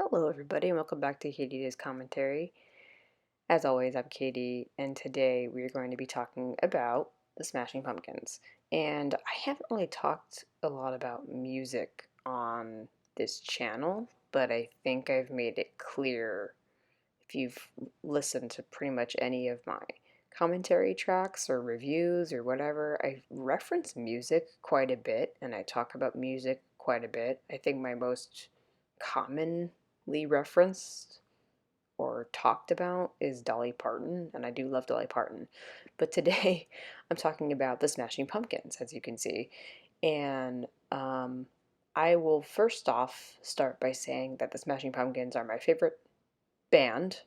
Hello, everybody, and welcome back to Katie's Commentary. As always, I'm Katie, and today we are going to be talking about the Smashing Pumpkins. And I haven't really talked a lot about music on this channel, but I think I've made it clear if you've listened to pretty much any of my commentary tracks or reviews or whatever. I reference music quite a bit, and I talk about music quite a bit. I think my most commonly referenced or talked about is Dolly Parton, and I do love Dolly Parton. But today I'm talking about the Smashing Pumpkins, as you can see. And I will first off start by saying that the Smashing Pumpkins are my favorite band.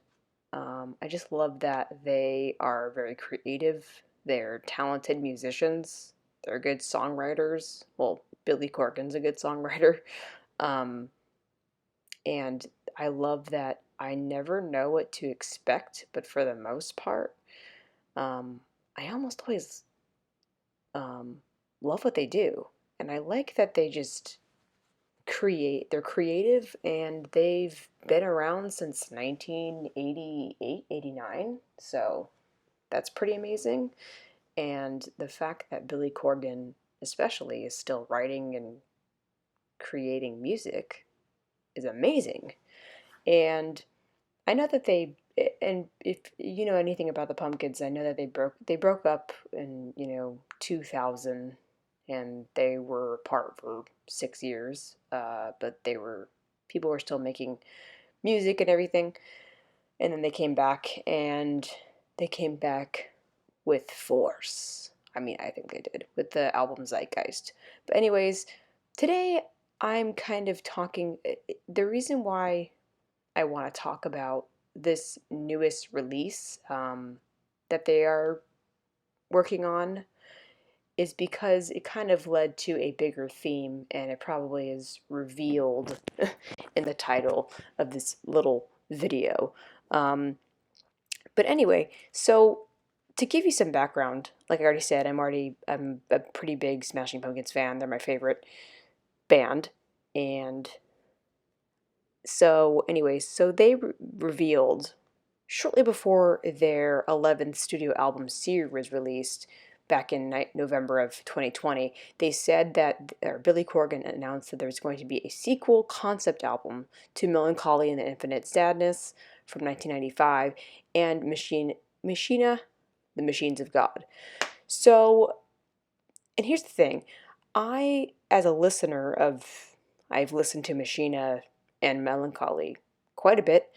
I just love that they are very creative, they're talented musicians, they're good songwriters. Well, Billy Corgan's a good songwriter. Um, and I love that I never know what to expect, but for the most part, I almost always um, love what they do. And I like that they just they're creative, and they've been around since 1988, 89. So that's pretty amazing. And the fact that Billy Corgan, especially, is still writing and creating music is amazing. And I know that and if you know anything about the Pumpkins, I know that they broke up in 2000, and they were apart for 6 years. But people were still making music and everything, and then they came back, and they came back with force. I mean, I think they did with the album Zeitgeist. But anyways, today I'm kind of talking. The reason why I want to talk about this newest release that they are working on is because it kind of led to a bigger theme, and it probably is revealed in the title of this little video. Um, but anyway, so to give you some background, like I already said, I'm a pretty big Smashing Pumpkins fan. They're my favorite band, and so they revealed shortly before their 11th studio album Seer was released back in November of 2020, they said that Billy Corgan announced that there's going to be a sequel concept album to Melancholy and the Infinite Sadness from 1995 and Machina, the Machines of God. So, and here's the thing, as a listener I've listened to Machina and Melancholy quite a bit.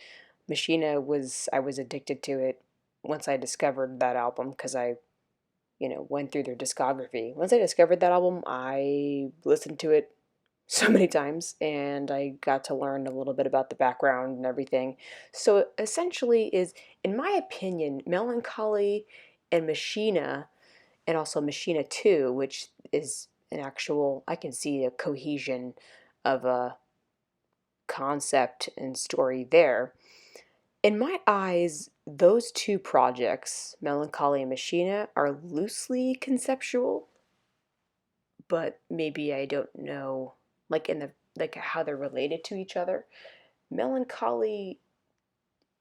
I was addicted to it once I discovered that album because I went through their discography. Once I discovered that album, I listened to it so many times, and I got to learn a little bit about the background and everything. So essentially in my opinion, Melancholy and Machina, and also Machina 2, which is I can see a cohesion of a concept and story there. In my eyes, those two projects, Melancholy and Machina, are loosely conceptual, but maybe I don't know, like how they're related to each other. Melancholy,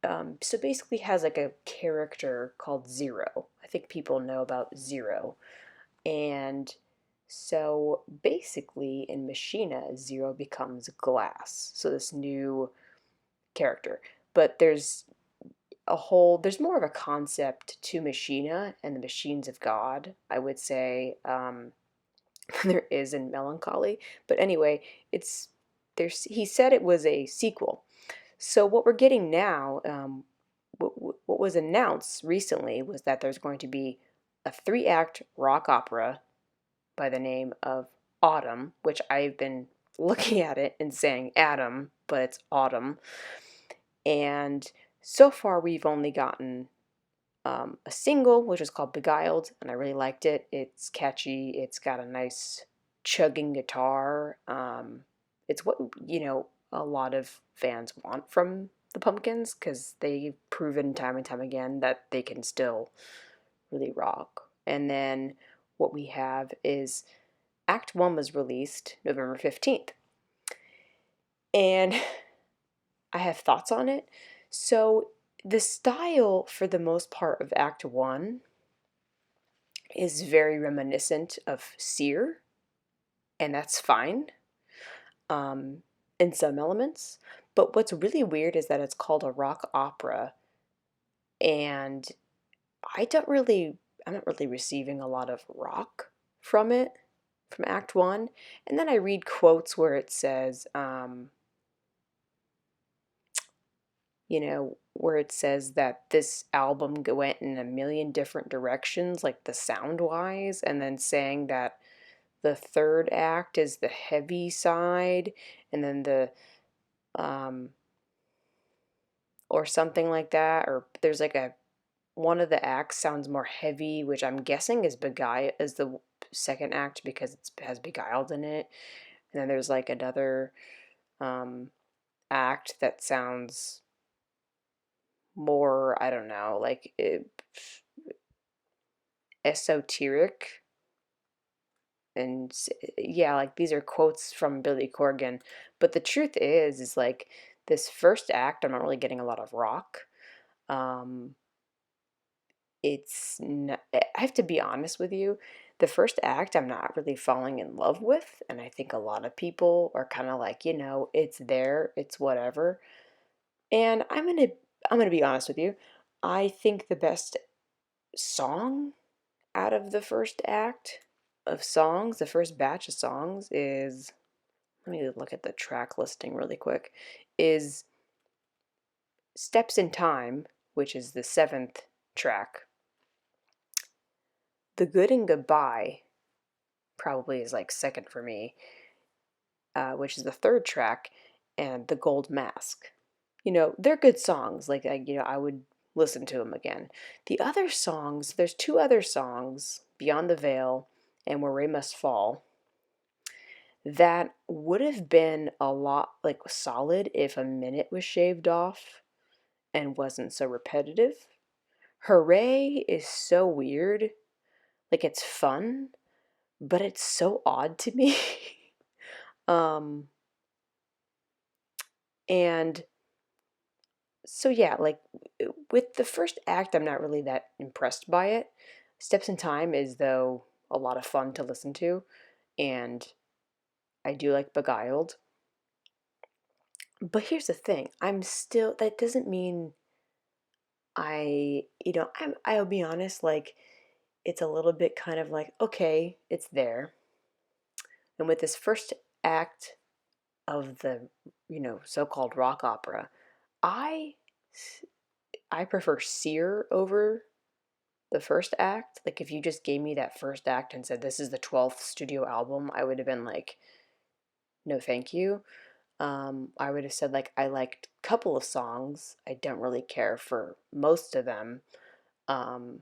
so basically has like a character called Zero. I think people know about Zero, and so basically in Machina, Zero becomes Glass. So this new character, but there's more of a concept to Machina and the Machines of God, I would say, than there is in Melancholy. But anyway, it's he said it was a sequel. So what we're getting now, what was announced recently was that there's going to be a 3-act rock opera by the name of Autumn, which I've been looking at it and saying Adam, but it's Autumn. And so far we've only gotten a single, which is called Beguiled, and I really liked it. It's catchy. It's got a nice chugging guitar. It's what, a lot of fans want from the Pumpkins, because they've proven time and time again that they can still really rock. And then what we have is Act One was released November 15th. And I have thoughts on it. So the style for the most part of Act One is very reminiscent of Sear, and that's fine, um, in some elements. But what's really weird is that it's called a rock opera, and I don't really, I'm not really receiving a lot of rock from it, from Act One. And then I read quotes where it says, where it says that this album went in a million different directions, like the sound wise, and then saying that the third act is the heavy side, and then um, or something like that, or there's like a one of the acts sounds more heavy, which I'm guessing is the second act because it has beguiled in it. And then there's like another um, act that sounds more, I don't know, like esoteric. And yeah, like these are quotes from Billy Corgan. But the truth is like this first act, I'm not really getting a lot of rock. Um, it's not, I have to be honest with you. The first act, I'm not really falling in love with, and I think a lot of people are kind of like, it's there, it's whatever. And I'm gonna be honest with you. I think the best song out of the first act of songs, the first batch of songs is, let me look at the track listing really quick, is Steps in Time, which is the seventh track. The Good and Goodbye probably is like second for me, which is the third track, and The Gold Mask. They're good songs. Like, I would listen to them again. The other songs, there's two other songs, Beyond the Veil and Where Rain Must Fall, that would have been a lot like solid if a minute was shaved off and wasn't so repetitive. Hooray is so weird. Like, it's fun, but it's so odd to me. um and so yeah, like with the first act, I'm not really that impressed by it. Steps in Time is though a lot of fun to listen to, and I do like Beguiled. But here's the thing, that doesn't mean I'll be honest, like it's a little bit kind of like, okay, it's there. And with this first act of the, so-called rock opera, I I prefer Sear over the first act. Like if you just gave me that first act and said this is the 12th studio album, I would have been like, no thank you. I would have said like I liked a couple of songs. I don't really care for most of them. Um,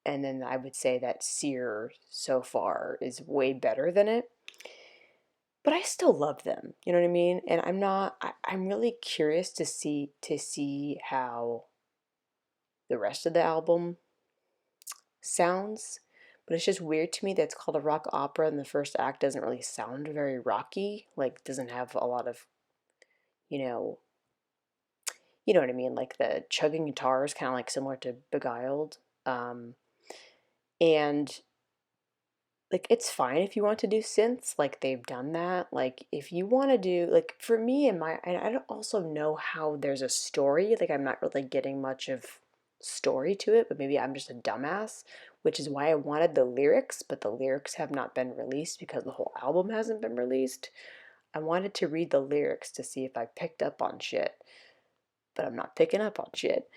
and then I would say that Sear so far is way better than it. But I still love them. You know what I mean? And I'm really curious to see how the rest of the album sounds, but it's just weird to me that it's called a rock opera and the first act doesn't really sound very rocky, like doesn't have a lot of, you know, you know what I mean, like the chugging guitar is kind of like similar to Beguiled. Um, and like it's fine if you want to do synths, like they've done that. Like if you want to do like for me and I don't also know how there's a story, like I'm not really getting much of story to it, but maybe I'm just a dumbass, which is why I wanted the lyrics, but the lyrics have not been released because the whole album hasn't been released. I wanted to read the lyrics to see if I picked up on shit, but I'm not picking up on shit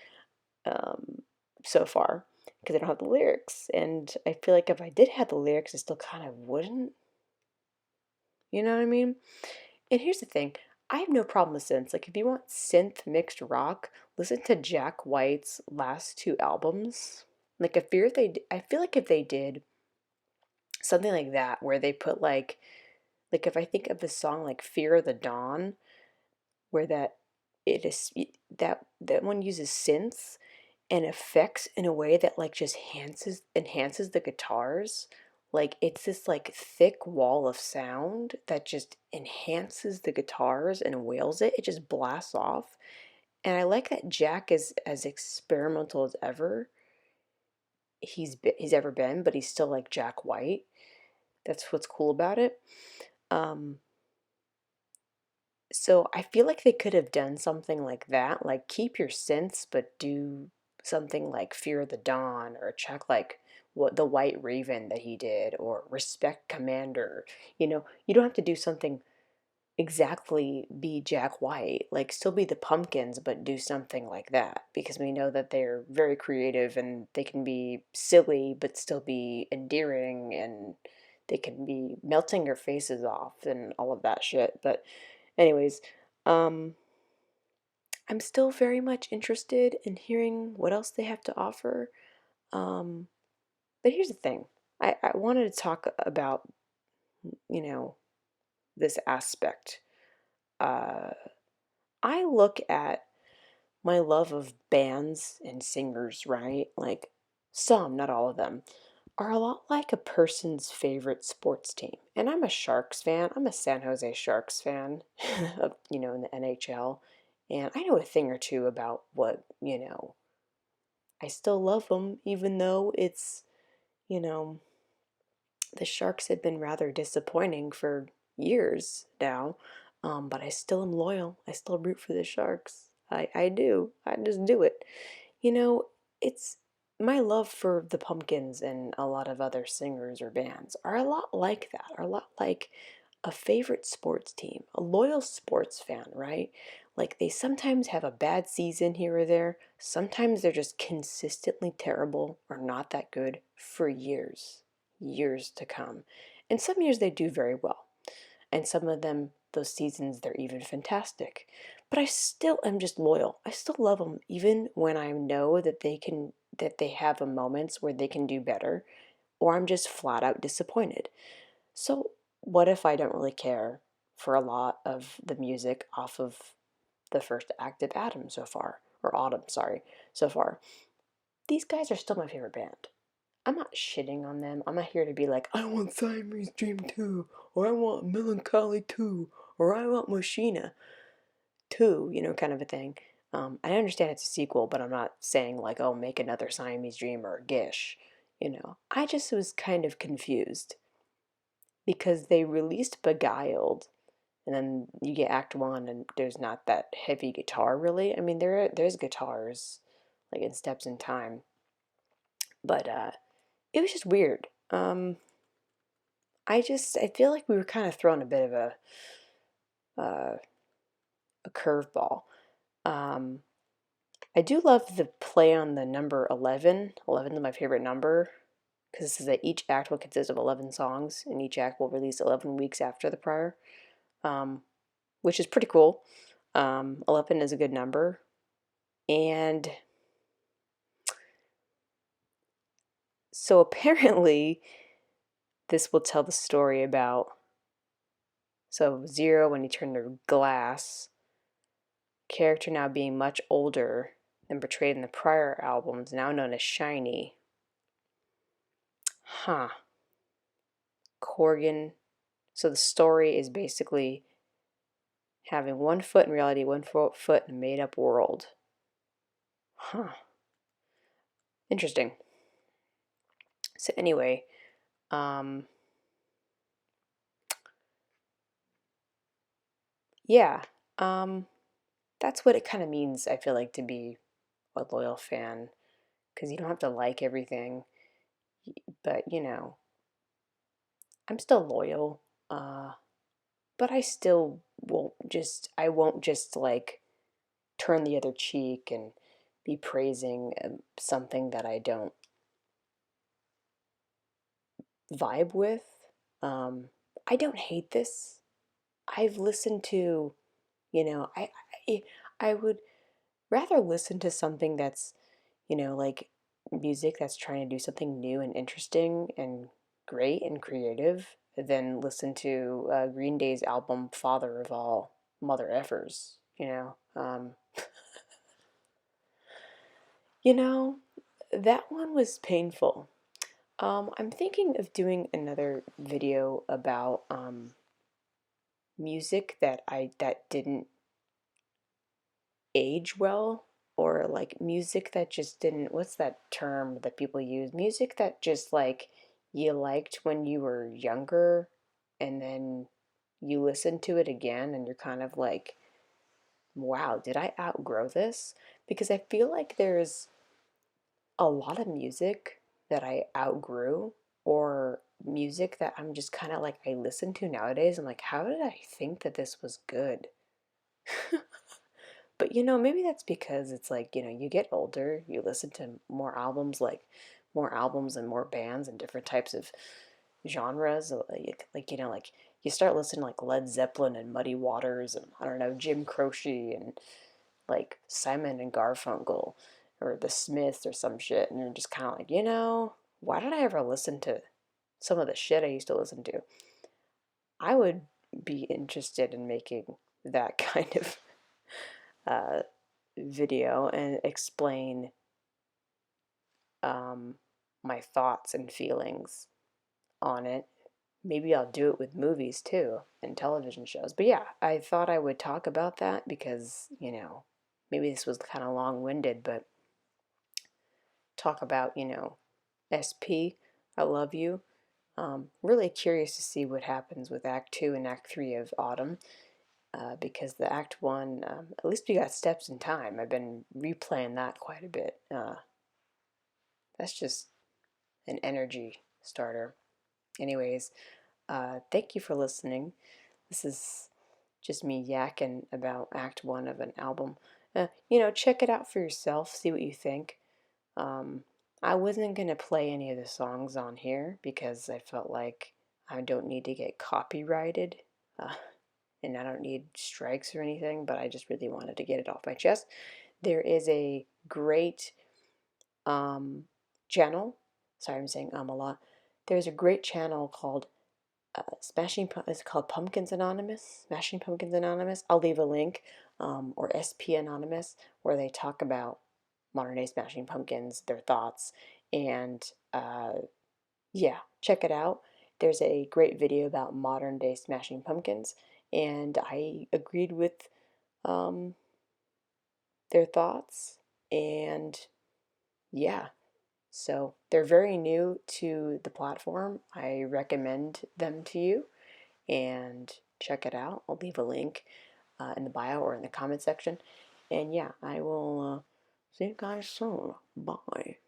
um, so far because I don't have the lyrics. And I feel like if I did have the lyrics, I still kind of wouldn't. You know what I mean? And here's the thing, I have no problem with synths. Like, if you want synth mixed rock, listen to Jack White's last two albums. Like, I feel like if they did something like that, where they put like if I think of the song like Fear of the Dawn, where it is that one uses synths and effects in a way that like just enhances the guitars. Like it's this like thick wall of sound that just enhances the guitars and wails it. It just blasts off. And I like that Jack is as experimental as ever he's ever been, but he's still like Jack White. That's what's cool about it. Um, so I feel like they could have done something like that, like keep your synths, but do something like Fear of the Dawn or check like what the White Raven that he did or Respect Commander. You don't have to do something exactly be Jack White, like still be the Pumpkins, but do something like that because we know that they're very creative and they can be silly but still be endearing and they can be melting your faces off and all of that shit. But anyways, um I'm still very much interested in hearing what else they have to offer. Um but here's the thing. I wanted to talk about, you know, this aspect. Uh I look at my love of bands and singers, right? Like some, not all of them, are a lot like a person's favorite sports team. And I'm a Sharks fan. I'm a San Jose Sharks fan of, in the NHL. And I know a thing or two about I still love them, even though you know, the Sharks have been rather disappointing for years now. But I still am loyal. I still root for the Sharks. I do. I just do it. You know, it's my love for the Pumpkins and a lot of other singers or bands are a lot like that, are a lot like a favorite sports team, a loyal sports fan, right? Like they sometimes have a bad season here or there. Sometimes they're just consistently terrible or not that good for years to come. And some years they do very well. And some of them, those seasons, they're even fantastic. But I still am just loyal. I still love them, even when I know that they have a moments where they can do better, or I'm just flat out disappointed. So, what if I don't really care for a lot of the music off of the first Act of Atom so far, or Autumn, sorry, so far? These guys are still my favorite band. I'm not shitting on them. I'm not here to be like, I want Siamese Dream 2, or I want Melancholy 2, or I want Moshina 2, kind of a thing. I understand it's a sequel, but I'm not saying like, oh, make another Siamese Dream or Gish. I just was kind of confused because they released Beguiled, and then you get Act One, and there's not that heavy guitar really. I mean, there's guitars, like in Steps in Time, but it was just weird. I feel like we were kind of thrown a bit of uh, a curveball. Um, I do love the play on the number 11. 11 is my favorite number because it says that each act will consist of 11 songs and each act will release 11 weeks after the prior, um, which is pretty cool. 11 is a good number. And so apparently, this will tell the story about Zero when he turned to glass, character now being much older than portrayed in the prior albums, now known as Shiny. Huh. Corgan. So the story is basically having one foot in reality, one foot in a made up world. Huh. Interesting. So anyway, um, yeah, that's what it kind of means, I feel like, to be a loyal fan. Because you don't have to like everything, but I'm still loyal. But I won't just like turn the other cheek and be praising something that I don't vibe with. Um, I don't hate this. I've listened to, I I would rather listen to something that's, like music that's trying to do something new and interesting and great and creative than listen to Green Day's album Father of All Mother Effers, you know, that one was painful. I'm thinking of doing another video about music that didn't age well, or like music that just didn't, what's that term that people use? Music that just like you liked when you were younger and then you listen to it again and you're kind of like, wow, did I outgrow this? Because I feel like there's a lot of music that I outgrew, or music that I'm just kind of like, I listen to nowadays. I'm like, how did I think that this was good? But maybe that's because it's like, you get older, you listen to more albums, like more albums and more bands and different types of genres. Like you start listening to like Led Zeppelin and Muddy Waters and I don't know, Jim Croce and like Simon and Garfunkel or the Smiths or some shit, and you're just kind of like, why did I ever listen to some of the shit I used to listen to? I would be interested in making that kind of uh, video and explain um, my thoughts and feelings on it. Maybe I'll do it with movies too and television shows. But yeah, I thought I would talk about that because, maybe this was kind of long winded, but talk about, SP, I Love You. Really curious to see what happens with Act Two and Act Three of Autumn, because the Act One, at least we got Steps in Time. I've been replaying that quite a bit. That's just an energy starter. Anyways, thank you for listening. This is just me yakking about Act One of an album. Check it out for yourself, see what you think. Um, I wasn't going to play any of the songs on here because I felt like I don't need to get copyrighted, uh, and I don't need strikes or anything, but I just really wanted to get it off my chest. There is a great um, channel. Sorry, I'm saying a lot. There's a great channel called it's called Pumpkins Anonymous, Smashing Pumpkins Anonymous. I'll leave a link, or SP Anonymous, where they talk about modern day Smashing Pumpkins, their thoughts, and yeah, check it out. There's a great video about modern day Smashing Pumpkins, and I agreed with um, their thoughts, and yeah, so they're very new to the platform. I recommend them to you and check it out. I'll leave a link in the bio or in the comment section. And yeah, I will see you guys soon. Bye.